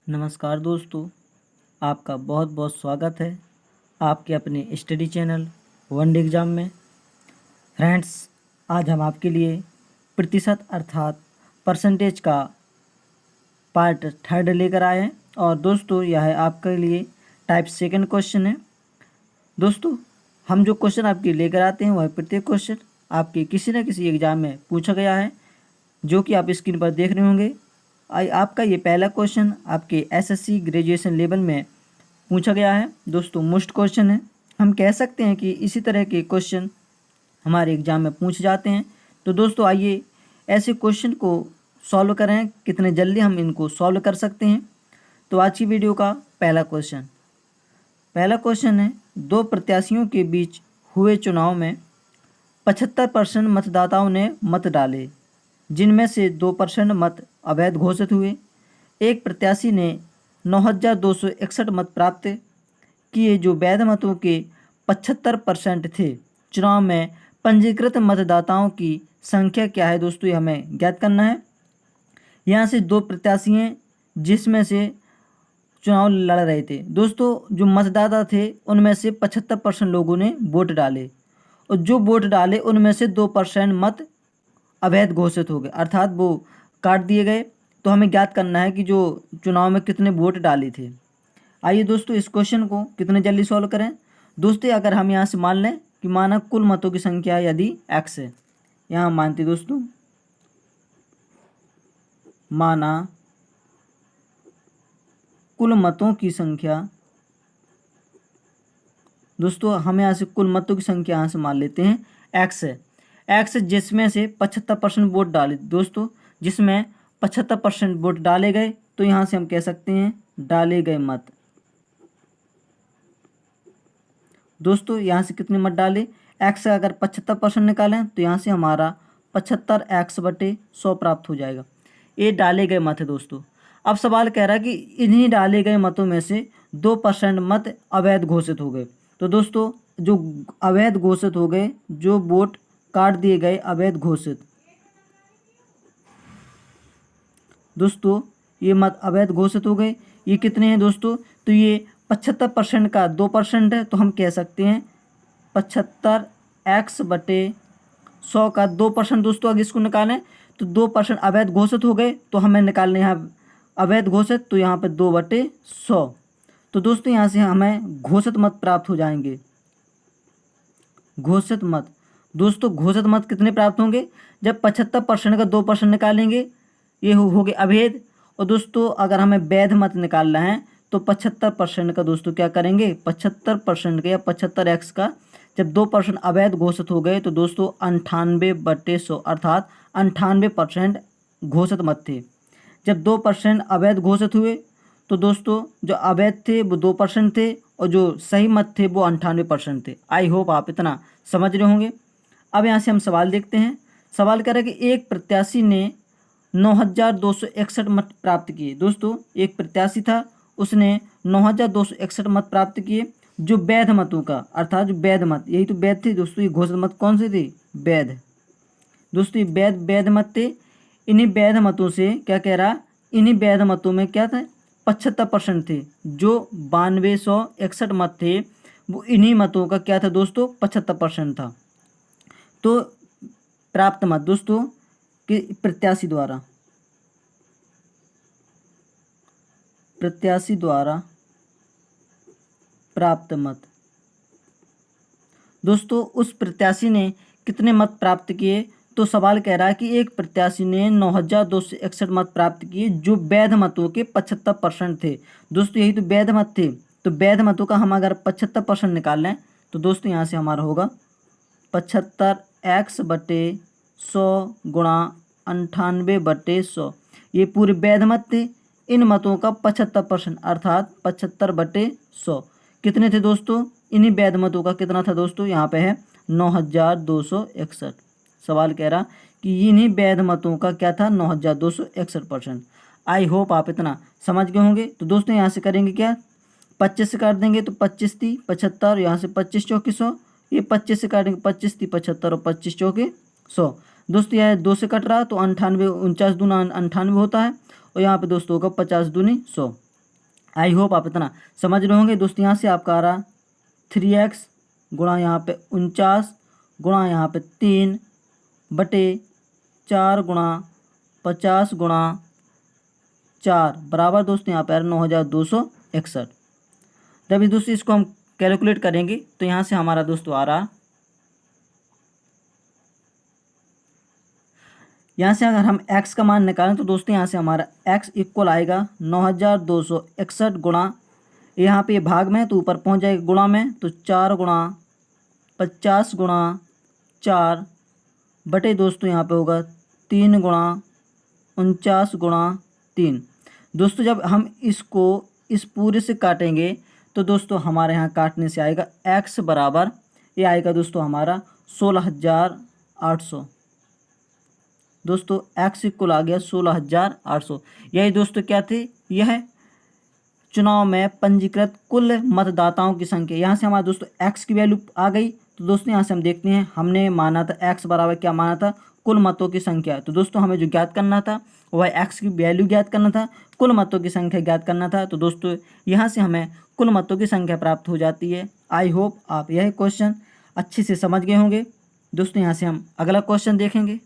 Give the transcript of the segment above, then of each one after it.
नमस्कार दोस्तों, आपका बहुत बहुत स्वागत है आपके अपने study channel one day exam में। फ्रेंड्स, आज हम आपके लिए प्रतिशत अर्थात परसेंटेज का पार्ट 3 लेकर आए हैं। और दोस्तों, यह है आपके लिए टाइप सेकंड क्वेश्चन है। दोस्तों, हम जो क्वेश्चन आपके लेकर आते हैं वह प्रत्येक क्वेश्चन आपके किसी न किसी एग्ज़ाम में पूछा गया है, जो कि आप स्क्रीन पर देख रहे होंगे। आपका ये पहला क्वेश्चन आपके एसएससी ग्रेजुएशन लेवल में पूछा गया है। दोस्तों, मोस्ट क्वेश्चन है। हम कह सकते हैं कि इसी तरह के क्वेश्चन हमारे एग्ज़ाम में पूछे जाते हैं। तो दोस्तों, आइए ऐसे क्वेश्चन को सॉल्व करें, कितने जल्दी हम इनको सॉल्व कर सकते हैं। तो आज की वीडियो का पहला क्वेश्चन है, दो प्रत्याशियों के बीच हुए चुनाव में 75% मतदाताओं ने मत डाले, जिनमें से 2% मत अवैध घोषित हुए। एक प्रत्याशी ने 9,261 मत प्राप्त किए, जो वैध मतों के 75% थे। चुनाव में पंजीकृत मतदाताओं की संख्या क्या है? दोस्तों, ये हमें ज्ञात करना है। यहाँ से दो प्रत्याशी हैं जिसमें से चुनाव लड़ रहे थे। दोस्तों, जो मतदाता थे उनमें से 75% लोगों ने वोट डाले, और जो वोट डाले उनमें से 2% मत अवैध घोषित हो गए, अर्थात वो काट दिए गए। तो हमें ज्ञात करना है कि जो चुनाव में कितने वोट डाले थे। आइए दोस्तों, इस क्वेश्चन को कितने जल्दी सॉल्व करें। दोस्तों, अगर हम यहाँ से मान लें कि माना कुल मतों की संख्या यदि x है, यहाँ मानते दोस्तों माना कुल मतों की संख्या, दोस्तों हम यहाँ से कुल मतों की संख्या यहाँ से मान लेते हैं x है। x जिसमें से 75% वोट डाले, दोस्तों जिसमें 75% वोट डाले गए, तो यहाँ से हम कह सकते हैं डाले गए मत। दोस्तों, यहाँ से कितने मत डाले? x अगर 75% निकालें तो यहाँ से हमारा 75x/100 प्राप्त हो जाएगा। ये डाले गए मत है दोस्तों। अब सवाल कह रहा है कि इन्हीं डाले गए मतों में से 2% मत अवैध घोषित हो गए। तो दोस्तों, जो अवैध घोषित हो गए, जो वोट काट दिए गए अवैध घोषित, दोस्तों ये मत अवैध घोषित हो गए। ये कितने हैं दोस्तों? तो ये 75% का 2% है, तो हम कह सकते हैं 75x/100 का 2%। दोस्तों, अगर इसको निकालें तो 2% अवैध घोषित हो गए, तो हमें निकालने यहाँ अवैध घोषित, तो यहाँ पे 2/100। तो दोस्तों, यहाँ से हमें घोषित मत प्राप्त हो जाएंगे। घोषित मत, दोस्तों घोषित मत कितने प्राप्त होंगे? जब 75% का 2% निकालेंगे, ये हो गए अवैध। और दोस्तों, अगर हमें वैध मत निकालना है तो 75% का दोस्तों क्या करेंगे? 75% का या 75x का जब 2% अवैध घोषित हो गए, तो दोस्तों 98/100, अर्थात 98% घोषित मत थे। जब 2% अवैध घोषित हुए, तो दोस्तों जो अवैध थे वो 2% थे, और जो सही मत थे वो 98% थे। आई होप आप इतना समझ रहे होंगे। अब यहाँ से हम सवाल देखते हैं। सवाल कह रहा है कि एक प्रत्याशी ने 9,261 मत प्राप्त किए। दोस्तों, एक प्रत्याशी था, उसने 9,261 मत प्राप्त किए, जो वैध मतों का, अर्थात जो वैध मत, यही तो वैध थे दोस्तों। ये घोषित मत कौन से थे? वैध। दोस्तों, ये वैध मत थे। इन्हीं वैध मतों से क्या कह रहा? इन्हीं वैध मतों में क्या था? 75% थे। जो 9261 मत थे, वो इन्हीं मतों का क्या था दोस्तों? 75% था। तो प्राप्त मत दोस्तों कि प्रत्याशी द्वारा प्राप्त मत, दोस्तों उस प्रत्याशी ने कितने मत प्राप्त किए? तो सवाल कह रहा है कि एक प्रत्याशी ने 9,261 मत प्राप्त किए, जो वैध मतों के 75% थे। दोस्तों, यही तो वैध मत थे। तो वैध मतों का हम अगर 75% निकाल लें, तो दोस्तों यहाँ से हमारा होगा 75x/100 गुणा 98/100। ये पूरे वैध मत थे। इन मतों का 75%, अर्थात 75/100 कितने थे दोस्तों? इन्हीं वैध मतों का कितना था दोस्तों? यहाँ पे है 9,261। सवाल कह रहा कि इन्हीं वैध मतों का क्या था? 9,261%। आई होप आप इतना समझ गए होंगे। तो दोस्तों, यहाँ से करेंगे क्या? 25 से काट देंगे तो 25 × 75, यहाँ से 25 × 4 = 100। ये 25 से काटेंगे, 25 × 75 और 25 × 4 = 100। दोस्तों, यह 2 से कट रहा तो 98, 49 दूना 98 होता है, और यहाँ पे दोस्तों होगा 50 दूनी 100। आई होप आप इतना समझ रहे होंगे दोस्तों। यहाँ से आपका आ रहा 3x गुणा यहाँ पे 49 गुणा यहाँ पे 3 बटे 4 गुणा 50 गुणा 4 बराबर दोस्तों यहाँ पे 9261। जब इस दोस्तों इसको हम कैलकुलेट करेंगे तो यहाँ से हमारा दोस्तों आ रहा, यहाँ से अगर हम x का मान निकालें तो दोस्तों यहाँ से हमारा x इक्वल आएगा 9261 गुणा, यहाँ पे भाग में तो ऊपर पहुँच जाएगा गुणा में, तो 4 गुणा 50 गुणा 4 बटे दोस्तों यहाँ पे होगा 3 गुणा 49 गुणा 3। दोस्तों जब हम इसको इस पूरे से काटेंगे तो दोस्तों हमारे यहाँ काटने से आएगा x बराबर, ये आएगा दोस्तों हमारा 16,800। दोस्तों x इक्वल आ गया 16,800। यही दोस्तों क्या थे, यह चुनाव में पंजीकृत कुल मतदाताओं की संख्या। यहाँ से हमारा दोस्तों x की वैल्यू आ गई। तो दोस्तों यहाँ से हम देखते हैं, हमने माना था x बराबर क्या माना था, कुल मतों की संख्या। तो दोस्तों हमें जो ज्ञात करना था वह x की वैल्यू ज्ञात करना था, कुल मतों की संख्या ज्ञात करना था। तो दोस्तों यहाँ से हमें कुल मतों की संख्या प्राप्त हो जाती है। आई होप आप यह क्वेश्चन अच्छे से समझ गए होंगे। दोस्तों यहाँ से हम अगला क्वेश्चन देखेंगे।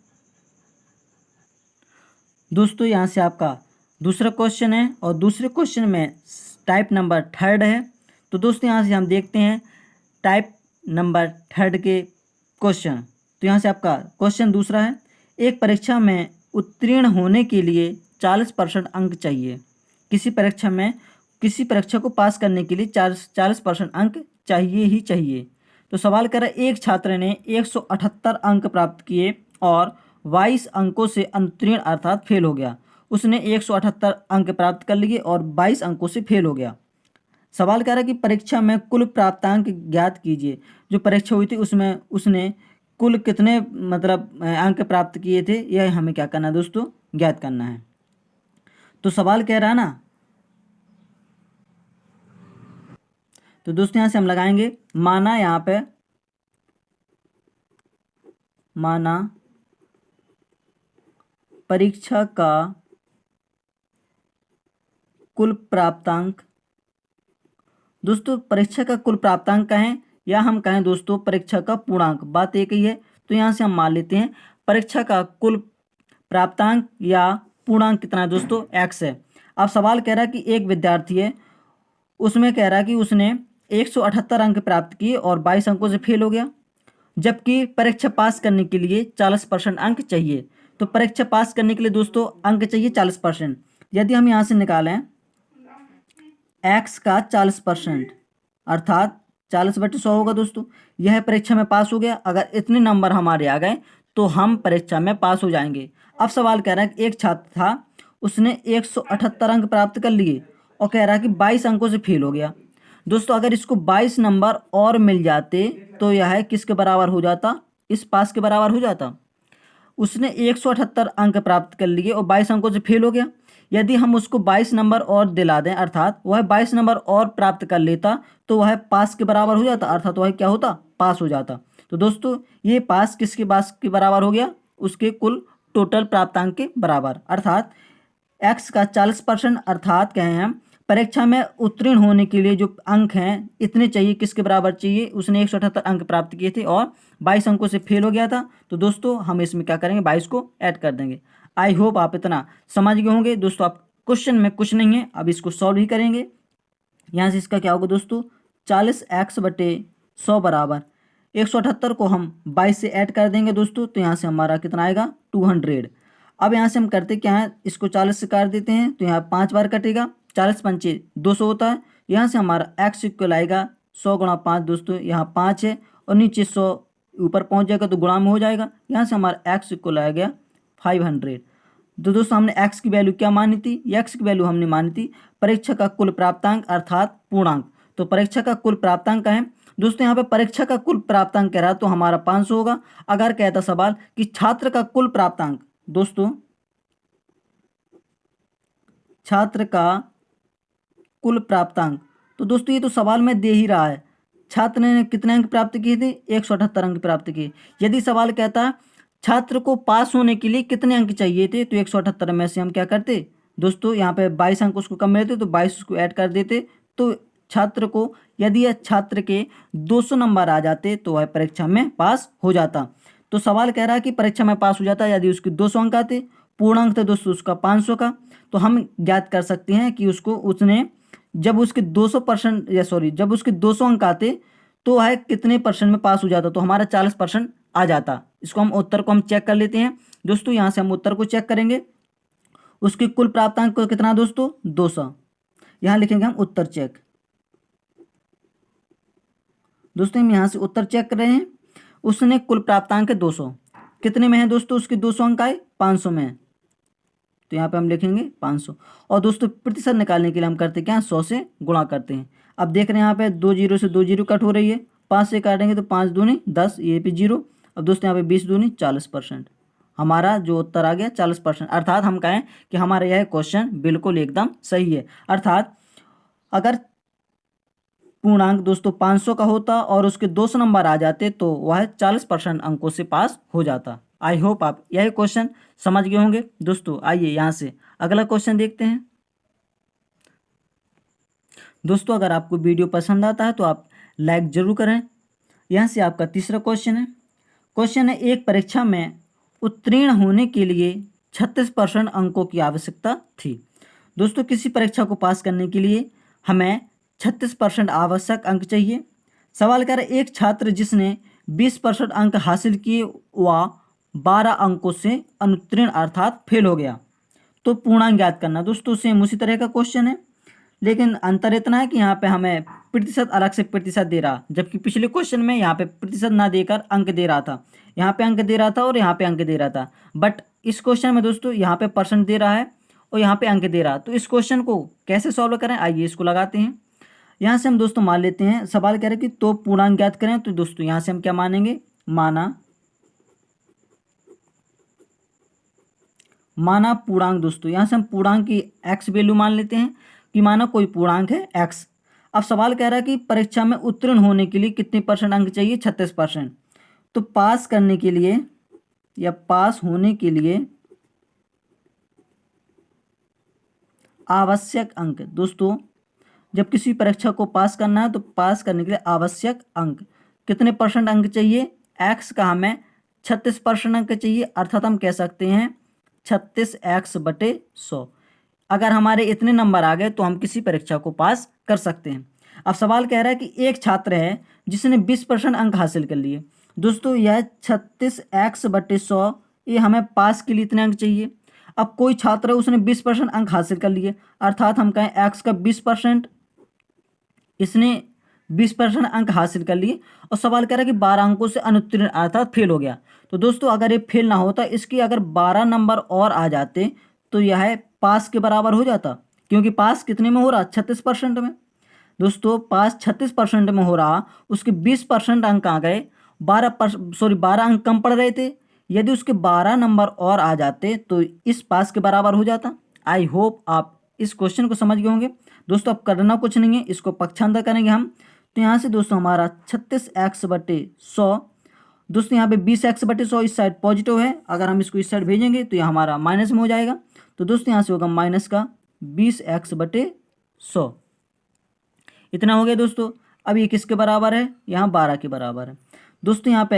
दोस्तों यहाँ से आपका दूसरा क्वेश्चन है और दूसरे क्वेश्चन में टाइप नंबर 3 है। तो दोस्तों यहाँ से हम देखते हैं टाइप नंबर 3 के क्वेश्चन। तो यहाँ से आपका क्वेश्चन दूसरा है, एक परीक्षा में उत्तीर्ण होने के लिए 40% अंक चाहिए। किसी परीक्षा को पास करने के लिए 40% अंक चाहिए ही चाहिए। तो सवाल कर रहा है, एक छात्र ने 178 अंक प्राप्त किए और 22 अंकों से अनुत्तीर्ण अर्थात फेल हो गया। उसने 178 अंक प्राप्त कर लिए और 22 अंकों से फेल हो गया। सवाल कर रहा है कि परीक्षा में कुल प्राप्तांक ज्ञात कीजिए। जो परीक्षा हुई थी उसमें उसने कुल कितने अंक प्राप्त किए थे, यह हमें क्या करना है दोस्तों, ज्ञात करना है। तो सवाल कह रहा है ना, तो दोस्तों यहाँ से हम लगाएंगे माना, यहाँ पे माना परीक्षा का कुल प्राप्तांक। दोस्तों परीक्षा का कुल प्राप्तांक कहें या हम कहें दोस्तों परीक्षा का पूर्णांक, बात एक ही है। तो यहाँ से हम मान लेते हैं परीक्षा का कुल प्राप्तांक या पूर्णांक कितना है दोस्तों, x है। अब सवाल कह रहा है कि एक विद्यार्थी है, उसमें कह रहा है कि उसने 178 अंक प्राप्त किए और 22 अंकों से फेल हो गया, जबकि परीक्षा पास करने के लिए 40% अंक चाहिए। तो परीक्षा पास करने के लिए दोस्तों अंक चाहिए 40%। यदि हम यहाँ से निकालें x का 40% अर्थात 40/100 होगा दोस्तों, यह परीक्षा में पास हो गया। अगर इतने नंबर हमारे आ गए तो हम परीक्षा में पास हो जाएंगे। अब सवाल कह रहा है कि एक छात्र था, उसने 178 अंक प्राप्त कर लिए और कह रहा है कि 22 अंकों से फेल हो गया। दोस्तों अगर इसको 22 नंबर और मिल जाते तो यह किसके बराबर हो जाता, इस पास के बराबर हो जाता। उसने 178 अंक प्राप्त कर लिए और 22 अंकों से फेल हो गया। यदि हम उसको 22 नंबर और दिला दें अर्थात वह 22 नंबर और प्राप्त कर लेता तो वह पास के बराबर हो जाता, अर्थात वह क्या होता, पास हो जाता। तो दोस्तों ये पास किसके पास के बराबर हो गया, उसके कुल टोटल प्राप्तांक के बराबर। अर्थात x का 40% अर्थात कहें हम परीक्षा में उत्तीर्ण होने के लिए जो अंक हैं इतने चाहिए, किसके बराबर चाहिए, उसने 178 अंक प्राप्त किए थे और 22 अंकों से फेल हो गया था। तो दोस्तों हम इसमें क्या करेंगे, 22 को ऐड कर देंगे। आई होप आप इतना समझ गए होंगे दोस्तों। आप क्वेश्चन में कुछ नहीं है, अब इसको सॉल्व ही करेंगे। यहाँ से इसका क्या होगा दोस्तों, 40x/100 बराबर 178 को हम 22 से ऐड कर देंगे दोस्तों, तो यहाँ से हमारा कितना आएगा 200। अब यहाँ से हम करते क्या है, इसको 40 से काट देते हैं तो यहाँ 5 बार कटेगा, 40 पंचे 200 होता है। यहाँ से हमारा x इक्वल आएगा 100 गुणा 5 दोस्तों, यहाँ 5 है और नीचे 100 ऊपर पहुँच जाएगा तो गुणा में हो जाएगा। यहाँ से हमारा x इक्वल आ गया 500। तो दोस्तों हमने x की वैल्यू क्या मानी थी, x की वैल्यू हमने मानी थी परीक्षा का कुल प्राप्तांक अर्थात पूर्णांक। तो परीक्षा का कुल प्राप्तांक है दोस्तों, यहाँ पे परीक्षा का कुल प्राप्तांक कह रहा है तो हमारा 500 होगा। अगर कहता सवाल कि छात्र का कुल प्राप्तांक, दोस्तों छात्र का कुल प्राप्तांक, तो दोस्तों ये तो सवाल में दे ही रहा है छात्र ने कितने अंक प्राप्त किए थे, 178 अंक प्राप्त किए। यदि सवाल कहता छात्र को पास होने के लिए कितने अंक चाहिए थे, तो 178 में से हम क्या करते दोस्तों यहाँ पे 22 अंक उसको कम मिलते तो 22 उसको ऐड कर देते, तो छात्र को यदि यह छात्र के 200 नंबर आ जाते तो वह परीक्षा में पास हो जाता। तो सवाल कह रहा है कि परीक्षा में पास हो जाता यदि उसके 200 अंक आते, पूर्णांक थे दोस्तों उसका 500 का। तो हम ज्ञात कर सकते हैं कि उसने जब उसके 200% या सॉरी जब उसके 200 अंक आते तो वह कितने परसेंट में पास हो जाता, तो हमारा 40% आ जाता। इसको हम उत्तर को हम चेक कर लेते हैं दोस्तों। यहाँ से हम उत्तर को चेक करेंगे, उसकी कुल प्राप्तांक को कितना दोस्तों 200, यहाँ लिखेंगे हम उत्तर चेक। दोस्तों हम यहाँ से उत्तर चेक कर रहे हैं, उसने कुल प्राप्तांक है 200, कितने में है दोस्तों उसके 200 अंक आए 500 में, तो यहाँ पे हम लिखेंगे 500। और दोस्तों प्रतिशत निकालने के लिए हम करते क्या 100 से गुणा करते हैं। अब देख रहे हैं यहाँ पे 2 जीरो से 2 जीरो कट हो रही है, 5 से काटेंगे तो 5 दूनी 10, ये भी जीरो। अब दोस्तों यहाँ पे 20 दूनी 40%, हमारा जो उत्तर आ गया 40%। अर्थात हम कहें कि हमारा यह क्वेश्चन बिल्कुल एकदम सही है। अर्थात अगर पूर्णांक दोस्तों 500 का होता और उसके 200 नंबर आ जाते तो वह 40% अंकों से पास हो जाता। आई होप आप यह क्वेश्चन समझ गए होंगे। दोस्तों आइए यहाँ से अगला क्वेश्चन देखते हैं। दोस्तों अगर आपको वीडियो पसंद आता है तो आप लाइक जरूर करें। यहाँ से आपका तीसरा क्वेश्चन है। क्वेश्चन है, एक परीक्षा में उत्तीर्ण होने के लिए 36% अंकों की आवश्यकता थी। दोस्तों किसी परीक्षा को पास करने के लिए हमें 36% आवश्यक अंक चाहिए। सवाल कर रहे एक छात्र जिसने 20% अंक हासिल किए वह 12 अंकों से अनुत्तीर्ण अर्थात फेल हो गया, तो पूर्णांक ज्ञात करना। दोस्तों सेम उसी तरह का क्वेश्चन है, लेकिन अंतर इतना है कि यहाँ पे हमें प्रतिशत अलग से प्रतिशत दे रहा, जबकि पिछले क्वेश्चन में यहाँ पे प्रतिशत ना देकर अंक दे रहा था, यहाँ पे अंक दे रहा था और यहाँ पे अंक दे रहा था। बट इस क्वेश्चन में दोस्तों यहाँ पे परसेंट दे रहा है और यहाँ पे अंक दे रहा। तो इस क्वेश्चन को कैसे सॉल्व करें, आइए इसको लगाते हैं। यहाँ से हम दोस्तों मान लेते हैं, सवाल कह रहे कि तो पूर्णांक ज्ञात करें, तो दोस्तों यहाँ से हम क्या मानेंगे, माना पूर्णांक। दोस्तों यहाँ से हम पूर्णांक की एक्स वैल्यू मान लेते हैं कि माना कोई पूर्णांक है एक्स। अब सवाल कह रहा है कि परीक्षा में उत्तीर्ण होने के लिए कितने परसेंट अंक चाहिए, 36%। तो पास करने के लिए या पास होने के लिए आवश्यक अंक, दोस्तों जब किसी परीक्षा को पास करना है तो पास करने के लिए आवश्यक अंक कितने परसेंट अंक चाहिए, एक्स का हमें 36% अंक चाहिए। अर्थात हम कह सकते हैं 36x/100। अगर हमारे इतने नंबर आ गए तो हम किसी परीक्षा को पास कर सकते हैं। अब सवाल कह रहा है कि एक छात्र है जिसने 20% अंक हासिल कर लिए। दोस्तों यह 36x/100 ये हमें पास के लिए इतने अंक चाहिए। अब कोई छात्र है उसने 20% अंक हासिल कर लिए, अर्थात हम कहें एक्स का 20%, इसने 20% अंक हासिल कर लिए और सवाल कह रहा है कि 12 अंकों से अनुत्तीर्ण अर्थात फेल हो गया। तो दोस्तों अगर ये फेल ना होता, इसकी अगर 12 नंबर और आ जाते तो यह पास के बराबर हो जाता, क्योंकि पास कितने में हो रहा 36% में। दोस्तों पास 36% में हो रहा, उसके 20% अंक आ गए, 12 अंक कम पड़ रहे थे। यदि उसके 12 नंबर और आ जाते तो इस पास के बराबर हो जाता। आई होप आप इस क्वेश्चन को समझ गए होंगे। दोस्तों अब करना कुछ नहीं है, इसको पक्षांतर करेंगे हम। तो यहाँ से दोस्तों हमारा 36x/100, दोस्तों यहाँ पे 20x/100 इस साइड पॉजिटिव है, अगर हम इसको इस साइड भेजेंगे तो यह हमारा माइनस में हो जाएगा। तो दोस्तों यहाँ से होगा माइनस का 20x/100, इतना हो गया दोस्तों। अब ये किसके बराबर है, यहाँ 12 के बराबर है। दोस्तों यहाँ पे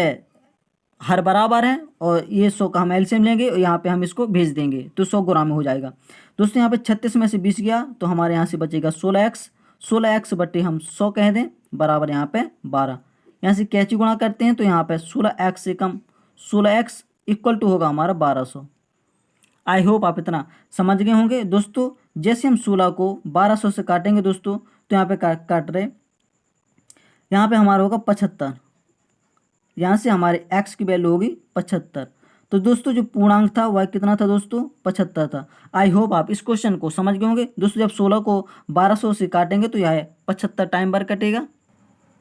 हर बराबर है और ये 100 का हम एलसीएम लेंगे और यहाँ पे हम इसको भेज देंगे तो 100 गुना में हो जाएगा। दोस्तों यहाँ पे 36 में से 20 गया तो हमारे यहाँ से बचेगा 16x हम 100 कह दें बराबर यहाँ पे 12। यहाँ से कैची गुणा करते हैं तो यहाँ पे 16x से कम 16x इक्वल टू होगा हमारा 1200। आई होप आप इतना समझ गए होंगे। दोस्तों जैसे हम 16 को 1200 से काटेंगे दोस्तों तो यहाँ पे काट रहे, यहाँ पे हमारा होगा 75, यहाँ से हमारे x की वैल्यू होगी 75। तो दोस्तों जो पूर्णांक था वह कितना था दोस्तों 75 था। आई होप आप इस क्वेश्चन को समझ गए होंगे। दोस्तों जब 16 को 1200 से काटेंगे तो यह 75 टाइम बार कटेगा।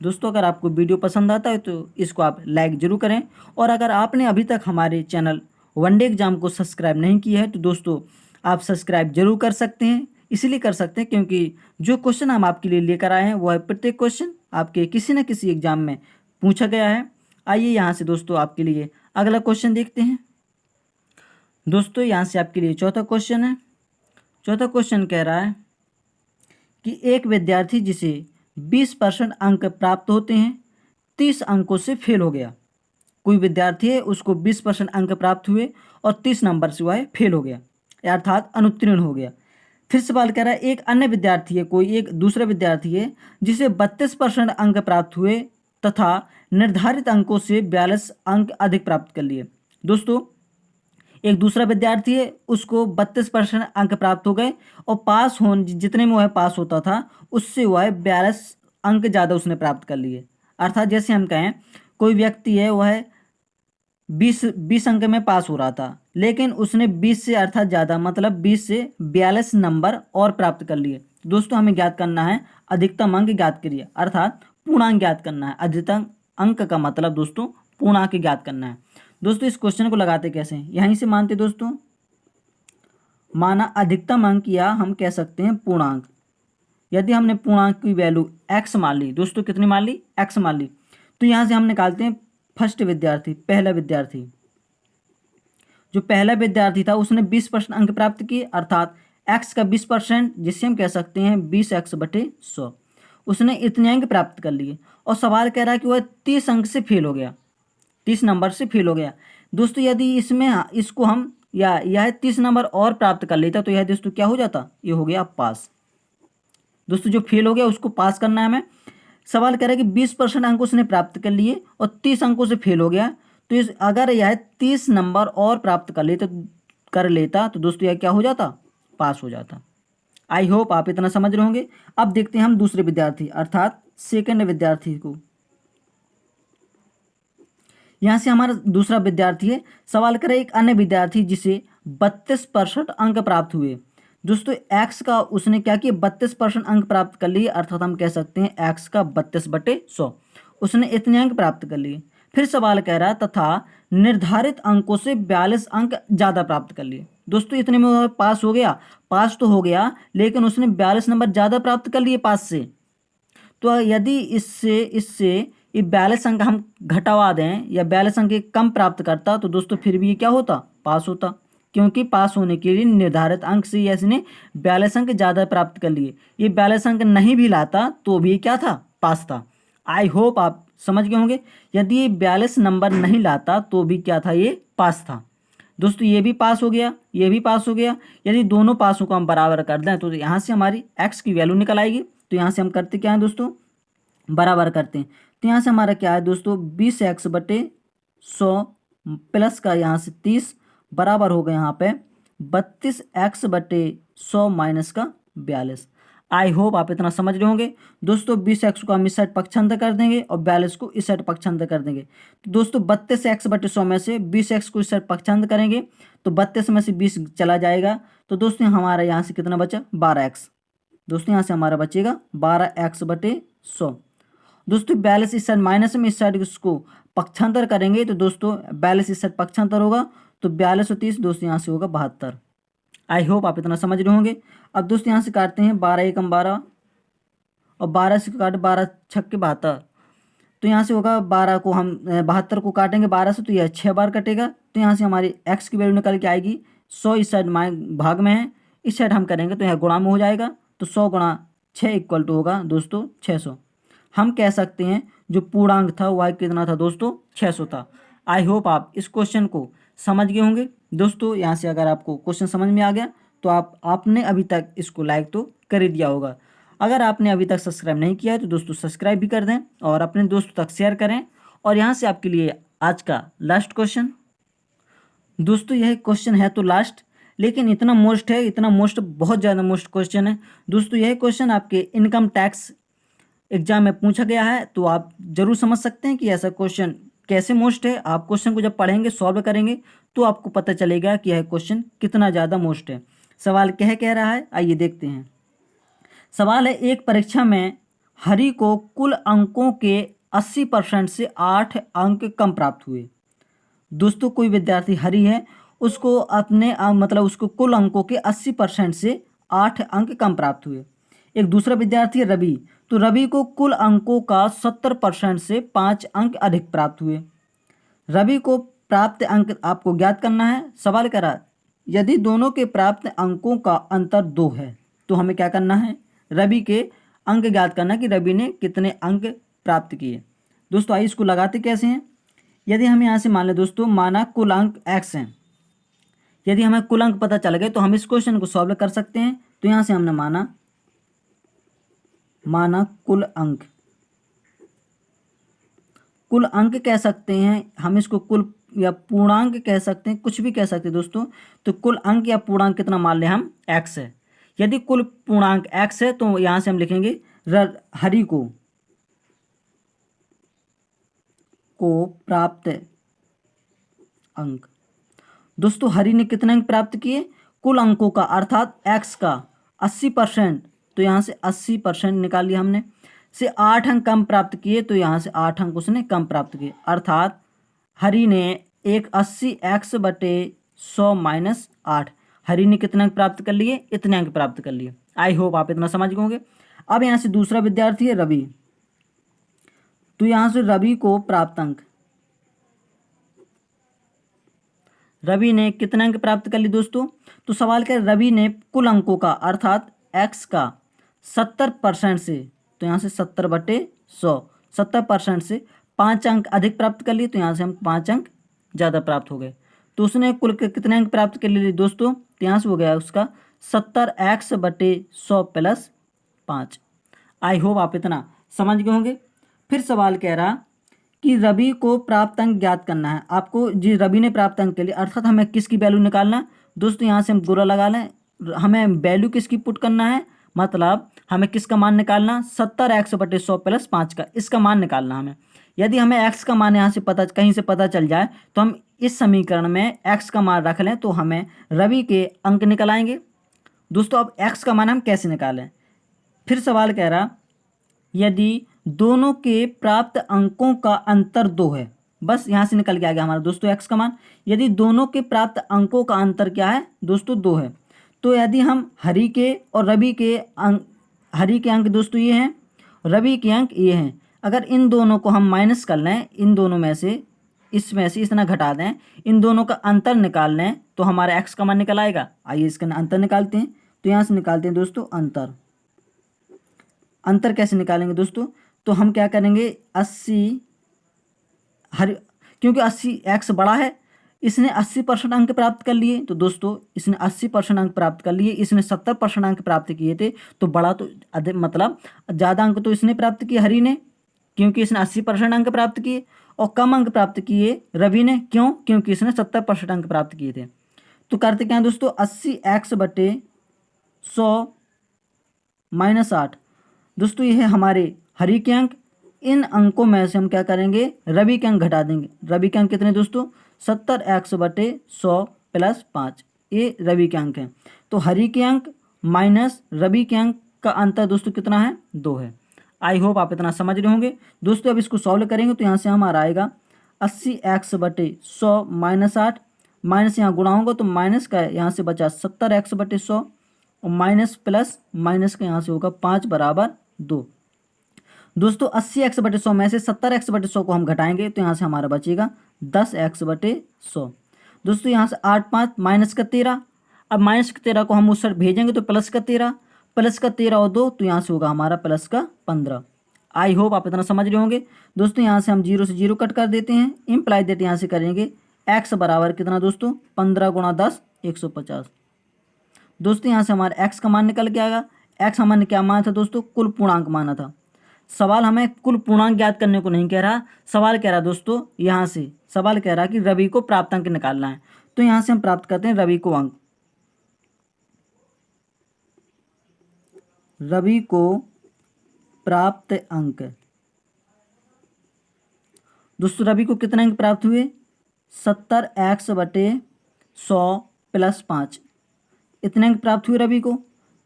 दोस्तों अगर आपको वीडियो पसंद आता है तो इसको आप लाइक ज़रूर करें, और अगर आपने अभी तक हमारे चैनल वनडे एग्जाम को सब्सक्राइब नहीं किया है तो दोस्तों आप सब्सक्राइब जरूर कर सकते हैं। इसलिए कर सकते हैं क्योंकि जो क्वेश्चन हम आपके लिए लेकर आए हैं वह प्रत्येक क्वेश्चन आपके किसी न किसी एग्जाम में पूछा गया है। आइए यहाँ से दोस्तों आपके लिए अगला क्वेश्चन देखते हैं। दोस्तों यहाँ से आपके लिए चौथा क्वेश्चन है। चौथा क्वेश्चन कह रहा है कि एक विद्यार्थी जिसे 20% अंक प्राप्त होते हैं 30 अंकों से फेल हो गया। कोई विद्यार्थी है, उसको 20% अंक प्राप्त हुए और 30 नंबर से वह फेल हो गया, अर्थात अनुत्तीर्ण हो गया। फिर सवाल कह रहा है एक अन्य विद्यार्थी है, कोई एक दूसरा विद्यार्थी है जिसे 32% अंक प्राप्त हुए तथा निर्धारित अंकों से 42 अंक अधिक प्राप्त कर लिए। दोस्तों, एक दूसरा विद्यार्थी है, उसको 32% अंक प्राप्त हो गए और पास होने जितने में वह पास होता था उससे वह 42 अंक ज़्यादा उसने प्राप्त कर लिए। अर्थात जैसे हम कहें कोई व्यक्ति है, वह 20 अंक में पास हो रहा था, लेकिन उसने 20 से अर्थात ज़्यादा मतलब 20 से 42 नंबर और प्राप्त कर लिए। दोस्तों, हमें ज्ञात करना है अधिकतम अंक ज्ञात करिए, अर्थात पूर्णांक ज्ञात करना है। अधिकतम अंक का मतलब दोस्तों पूर्णांक ज्ञात करना है। दोस्तों, इस क्वेश्चन को लगाते कैसे हैं, यहीं से मानते दोस्तों। माना अधिकतम अंक या हम कह सकते हैं पूर्णांक। यदि हमने पूर्णांक की वैल्यू x मान ली, दोस्तों कितनी मान ली, x मान ली, तो यहाँ से हम निकालते हैं फर्स्ट विद्यार्थी, पहला विद्यार्थी। जो पहला विद्यार्थी था उसने 20% अंक प्राप्त किए, अर्थात x का 20% जिससे हम कह सकते हैं 20x/100। उसने इतने अंक प्राप्त कर लिए और सवाल कह रहा है कि वह 30 अंक से फेल हो गया, 30 नंबर से फेल हो गया। दोस्तों, यदि इसमें इसको हम या यह 30 नंबर और प्राप्त कर लेता तो यह दोस्तों क्या हो जाता, ये हो गया पास। दोस्तों, जो फेल हो गया उसको पास करना है हमें। सवाल कह रहा है कि 20% अंक उसने प्राप्त कर लिए और 30 अंकों से फेल हो गया, तो इस अगर यह 30 नंबर और प्राप्त कर लेता तो दोस्तों यह क्या हो जाता, पास हो जाता। आई होप आप इतना समझ रहे होंगे। अब देखते हैं हम दूसरे विद्यार्थी अर्थात सेकंड विद्यार्थी को। यहाँ से हमारा दूसरा विद्यार्थी है, सवाल करें एक अन्य विद्यार्थी जिसे 32% अंक प्राप्त हुए। दोस्तों, x का उसने क्या किया, 32% अंक प्राप्त कर लिए, अर्थात हम कह सकते हैं x का 32/100। उसने इतने अंक प्राप्त कर लिए। फिर सवाल कह रहा तथा निर्धारित अंकों से 42 अंक ज़्यादा प्राप्त कर लिए। दोस्तों, इतने में वह पास हो गया, पास तो हो गया, लेकिन उसने 42 नंबर ज़्यादा प्राप्त कर लिए पास से। तो यदि इससे इससे ये 42 अंक हम घटवा दें या 42 अंक कम प्राप्त करता तो दोस्तों फिर भी ये क्या होता, पास होता, क्योंकि पास होने के लिए निर्धारित अंक से इसने 42 अंक ज़्यादा प्राप्त कर लिए। ये 42 अंक नहीं भी लाता तो भी क्या था, पास था। आई होप आप समझ गए होंगे। यदि ये 42 नंबर नहीं लाता तो भी क्या था, ये पास था। दोस्तों, ये भी पास हो गया, ये भी पास हो गया। यदि दोनों पासों को हम बराबर कर दें तो यहाँ से हमारी x की वैल्यू निकल आएगी। तो यहाँ से हम करते क्या है दोस्तों, बराबर करते हैं। तो यहाँ से हमारा क्या है दोस्तों, 20x/100 प्लस का यहाँ से 30 बराबर हो गया यहाँ पे 32x/100 माइनस का 42। आई होप आप इतना समझ रहे होंगे। दोस्तों, 20x को हम इस साइड पक्षांतर कर देंगे और 42 को इस साइड पक्षांतर कर देंगे। तो दोस्तों 32x/100 में से 20x को इस साइड पक्षांतर करेंगे तो 32 में से 20 चला जाएगा। तो दोस्तों हमारा यहाँ से कितना बचा, 12x। दोस्तों, यहाँ से हमारा बचेगा 12x/100। दोस्तों, 42 इस साइड माइनस में, इस साइड इसको पक्षांतर करेंगे तो दोस्तों 42 इस साइड पक्षांतर होगा तो 42 और 30 दोस्तों यहाँ से होगा 72। आई होप आप इतना समझ रहे होंगे। अब दोस्तों यहाँ से काटते हैं 12 एकम 12 और 12 से काटे 12 छक्के 72। तो यहाँ से होगा 12 को हम 72 को काटेंगे 12 से तो यह 6 बार कटेगा। तो यहाँ से हमारी x की वैल्यू निकल के आएगी 100 इस साइड भाग में है, इस साइड हम करेंगे तो यह गुणा में हो जाएगा। तो 100 गुणा 6 इक्वल टू होगा दोस्तों 600। हम कह सकते हैं जो पूर्णांक था वह कितना था दोस्तों, 600 था। आई होप आप इस क्वेश्चन को समझ गए होंगे। दोस्तों, यहाँ से अगर आपको क्वेश्चन समझ में आ गया तो आपने अभी तक इसको लाइक तो कर ही दिया होगा। अगर आपने अभी तक सब्सक्राइब नहीं किया है तो दोस्तों सब्सक्राइब भी कर दें और अपने दोस्तों तक शेयर करें। और यहाँ से आपके लिए आज का लास्ट क्वेश्चन। दोस्तों, यह क्वेश्चन है तो लास्ट, लेकिन इतना मोस्ट है, इतना मोस्ट, बहुत ज़्यादा मोस्ट क्वेश्चन है। दोस्तों, यह क्वेश्चन आपके इनकम टैक्स एग्जाम में पूछा गया है, तो आप जरूर समझ सकते हैं कि ऐसा क्वेश्चन कैसे मोस्ट है। आप क्वेश्चन को जब पढ़ेंगे, सॉल्व करेंगे तो आपको पता चलेगा कि यह क्वेश्चन कितना ज़्यादा मोस्ट है। सवाल कह रहा है, आइए देखते हैं। सवाल है, एक परीक्षा में हरि को कुल अंकों के 80% से 8 अंक कम प्राप्त हुए। दोस्तों, कोई विद्यार्थी हरि है, उसको अपने मतलब उसको कुल अंकों के 80% से 8 अंक कम प्राप्त हुए। एक दूसरा विद्यार्थी है रवि, तो रवि को कुल अंकों का 70% से 5 अंक अधिक प्राप्त हुए। रवि को प्राप्त अंक आपको ज्ञात करना है। सवाल करा यदि दोनों के प्राप्त अंकों का अंतर 2 है तो हमें क्या करना है, रवि के अंक ज्ञात करना कि रवि ने कितने अंक प्राप्त किए। दोस्तों आइए इसको लगाते कैसे हैं। यदि हम यहाँ से मान लें दोस्तों, माना कुल अंक x हैं। यदि हमें कुल अंक पता चल गए तो हम इस क्वेश्चन को सॉल्व कर सकते हैं। तो यहाँ से हमने माना कुल अंक कह सकते हैं, हम इसको कुल या पूर्णांक कह सकते हैं, कुछ भी कह सकते हैं दोस्तों। तो कुल अंक या पूर्णांक कितना मान लें हम, x है। यदि कुल पूर्णांक x है तो यहाँ से हम लिखेंगे हरि को प्राप्त अंक। दोस्तों हरि ने कितने अंक प्राप्त किए, कुल अंकों का अर्थात x का 80%, तो यहाँ से 80% निकाल लिया हमने, से 8 अंक कम प्राप्त किए, तो यहाँ से 8 अंक उसने कम प्राप्त किए। अर्थात हरि ने एक 80x/100 माइनस 8, हरि ने कितने अंक प्राप्त कर लिए, इतने अंक प्राप्त कर लिए। आई होप आप इतना समझ गए होंगे। अब यहाँ से दूसरा विद्यार्थी है रवि, तो यहाँ से रवि को प्राप्त अंक, रवि ने कितने अंक प्राप्त कर लिए दोस्तों। तो सवाल क्या है, रवि ने कुल अंकों का अर्थात x का 70% से, तो यहाँ से 70/100, 70% से 5 अंक अधिक प्राप्त कर लिए, तो यहाँ से हम 5 अंक ज़्यादा प्राप्त हो गए। तो उसने कुल के कितने अंक प्राप्त कर लिए दोस्तों, तो यहाँ से हो गया उसका 70x/100 + 5। आई होप आप इतना समझ गए होंगे। फिर सवाल कह रहा कि रवि को प्राप्त अंक ज्ञात करना है आपको। जी रवि ने प्राप्त अंक के लिए, अर्थात हमें किसकी वैल्यू निकालना। दोस्तों यहाँ से हम गोला लगा लें, हमें वैल्यू किसकी पुट करना है, मतलब हमें किसका मान निकालना, 70x/100 + 5 का, इसका मान निकालना हमें। यदि हमें x का मान यहाँ से कहीं से पता चल जाए तो हम इस समीकरण में x का मान रख लें, तो हमें रवि के अंक निकल आएंगे। दोस्तों अब x का मान हम कैसे निकालें। फिर सवाल कह रहा यदि दोनों के प्राप्त अंकों का अंतर 2 है, बस यहाँ से निकल के आ गया हमारा दोस्तों x का मान। यदि दोनों के प्राप्त अंकों का अंतर क्या है दोस्तों, 2 है, तो यदि हम हरि के और रवि के अंक, हरि के अंक दोस्तों ये हैं, रवि के अंक ये हैं, अगर इन दोनों को हम माइनस कर लें, इन दोनों में से, इसमें से इतना घटा दें, इन दोनों का अंतर निकाल लें, तो हमारा x का मान निकल आएगा। आइए इसका अंतर निकालते हैं। तो यहाँ से निकालते हैं दोस्तों अंतर कैसे निकालेंगे दोस्तों, तो हम क्या करेंगे, 80 क्योंकि 80x बड़ा है, इसने 80% अंक प्राप्त कर लिए, तो दोस्तों इसने 80% अंक प्राप्त कर लिए, इसने 70% अंक प्राप्त किए थे, तो बड़ा तो अधिक मतलब ज़्यादा अंक तो इसने प्राप्त किए हरि ने, क्योंकि इसने 80% अंक प्राप्त किए, और कम अंक प्राप्त किए रवि ने, क्यों, क्योंकि इसने 70% अंक प्राप्त किए थे। तो करते क्या है दोस्तों, 80x/100 - 8, दोस्तों ये है हमारे हरि के अंक। इन अंकों में से हम क्या करेंगे, रवि के अंक घटा देंगे। रवि के अंक कितने दोस्तों, 70x/100 + 5, ये रवि के अंक हैं। तो हरि के अंक माइनस रवि के अंक का अंतर दोस्तों कितना है, 2 है। आई होप आप इतना समझ रहे होंगे दोस्तों। अब इसको सॉल्व करेंगे तो यहाँ से हमारा आएगा 80x/100 - 8, माइनस यहाँ गुणा होगा तो माइनस का यहाँ से बचा 70x/100, और माइनस प्लस माइनस का यहाँ से होगा 5 = 2। दोस्तों 80x/100 में से 70x/100 को हम घटाएंगे, तो यहाँ से हमारा बचेगा 10x/100। दोस्तों यहाँ से 8 5 माइनस का 13, अब माइनस का 13 को हम उस साइड भेजेंगे तो प्लस का 13, प्लस का 13 और 2, तो यहाँ से होगा हमारा प्लस का 15। आई होप आप इतना समझ रहे होंगे दोस्तों। यहाँ से हम 0 से 0 कट कर देते हैं, इम्प्लाई दैट यहाँ से करेंगे x बराबर कितना दोस्तों, 15 × 10 150। दोस्तों यहाँ से हमारा x का मान निकल के आएगा। x हमारे क्या माना था दोस्तों, कुल पूर्णांक माना था। सवाल हमें कुल पूर्णांक ज्ञात करने को नहीं कह रहा, सवाल कह रहा दोस्तों, यहाँ से सवाल कह रहा कि रवि को प्राप्त अंक निकालना है। तो यहाँ से हम प्राप्त करते हैं रवि को अंक, रवि को प्राप्त अंक। दोस्तों रवि को कितने अंक प्राप्त हुए, 70x/100 + 5, इतने अंक प्राप्त हुए रवि को।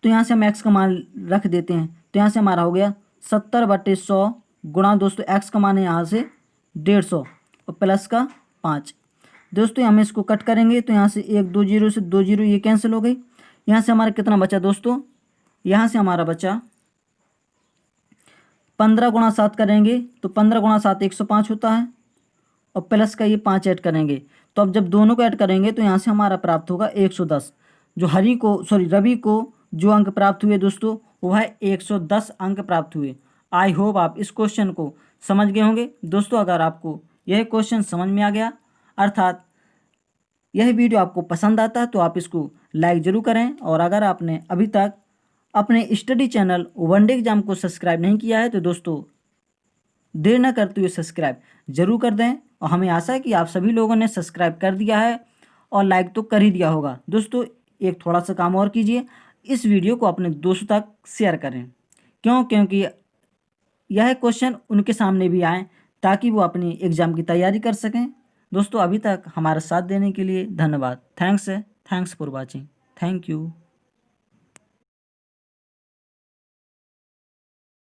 तो यहाँ से हम x का मान रख देते हैं, तो यहाँ से हमारा हो गया 70/100 गुणा दोस्तों x का मान है यहाँ से 150 और प्लस का 5। दोस्तों हम इसको कट करेंगे तो यहाँ से 1 2 0 से 2 0 ये कैंसिल हो गई। यहाँ से हमारा कितना बचा दोस्तों, यहाँ से हमारा बचा 15 × 7 करेंगे तो 15 × 7 105 होता है, और प्लस का ये 5 ऐड करेंगे तो अब जब दोनों को ऐड करेंगे तो यहाँ से हमारा प्राप्त होगा 110। जो रवि को जो अंक प्राप्त हुए दोस्तों वो है 110 अंक प्राप्त हुए। आई होप आप इस क्वेश्चन को समझ गए होंगे दोस्तों। अगर आपको यह क्वेश्चन समझ में आ गया, अर्थात यह वीडियो आपको पसंद आता है, तो आप इसको लाइक ज़रूर करें। और अगर आपने अभी तक अपने स्टडी चैनल वनडे एग्जाम को सब्सक्राइब नहीं किया है तो दोस्तों देर न करते हुए सब्सक्राइब जरूर कर दें। और हमें आशा है कि आप सभी लोगों ने सब्सक्राइब कर दिया है और लाइक तो कर ही दिया होगा। दोस्तों एक थोड़ा सा काम और कीजिए, इस वीडियो को अपने दोस्तों तक शेयर करें। क्योंकि यह क्वेश्चन उनके सामने भी आए ताकि वो अपनी एग्ज़ाम की तैयारी कर सकें। दोस्तों अभी तक हमारा साथ देने के लिए धन्यवाद। Thanks for watching. Thank you.